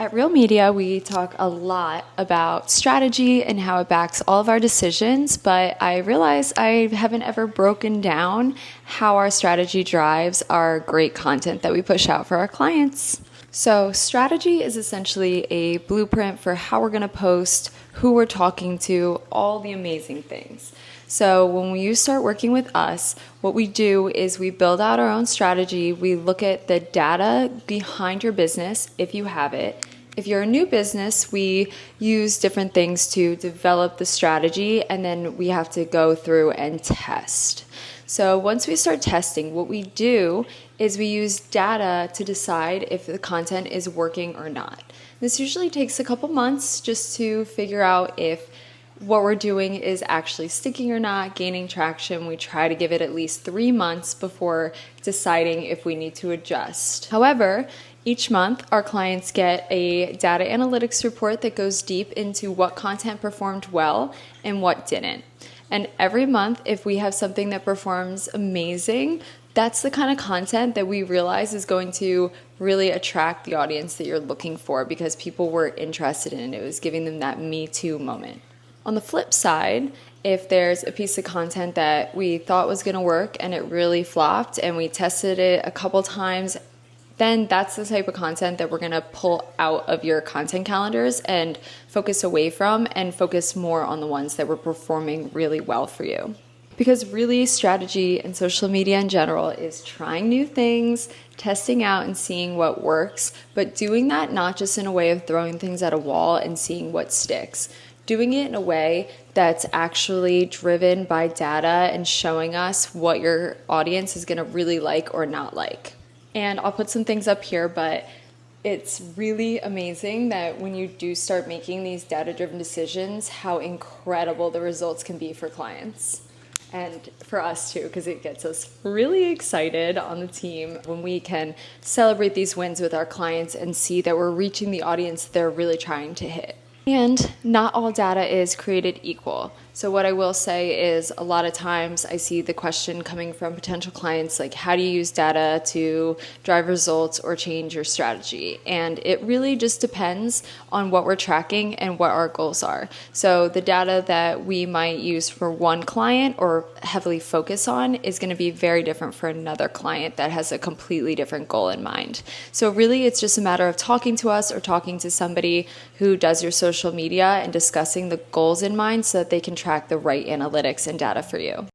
At Real Media, we talk a lot about strategy and how it backs all of our decisions, but I realize I haven't ever broken down how our strategy drives our great content that we push out for our clients. So strategy is essentially a blueprint for how we're going to post, who we're talking to, all the amazing things. So when you start working with us, what we do is we build out our own strategy. We look at the data behind your business, if you have it. If you're a new business, we use different things to develop the strategy, and then we have to go through and test. So once we start testing, what we do is we use data to decide if the content is working or not. This usually takes a couple months just to figure out if what we're doing is actually sticking or not, gaining traction. We try to give it at least 3 months before deciding if we need to adjust. However, each month, our clients get a data analytics report that goes deep into what content performed well and what didn't. And every month, if we have something that performs amazing, that's the kind of content that we realize is going to really attract the audience that you're looking for because people were interested in it. It was giving them that Me Too moment. On the flip side, if there's a piece of content that we thought was going to work and it really flopped and we tested it a couple times, then that's the type of content that we're going to pull out of your content calendars and focus away from and focus more on the ones that were performing really well for you. Because really, strategy and social media in general is trying new things, testing out and seeing what works, but doing that not just in a way of throwing things at a wall and seeing what sticks. Doing it in a way that's actually driven by data and showing us what your audience is going to really like or not like. And I'll put some things up here, but it's really amazing that when you do start making these data-driven decisions, how incredible the results can be for clients. And for us too, because it gets us really excited on the team when we can celebrate these wins with our clients and see that we're reaching the audience they're really trying to hit. And not all data is created equal. So what I will say is a lot of times I see the question coming from potential clients like, how do you use data to drive results or change your strategy? And it really just depends on what we're tracking and what our goals are. So the data that we might use for one client or heavily focus on is going to be very different for another client that has a completely different goal in mind. So really it's just a matter of talking to us or talking to somebody who does your social media and discussing the goals in mind so that they can track the right analytics and data for you.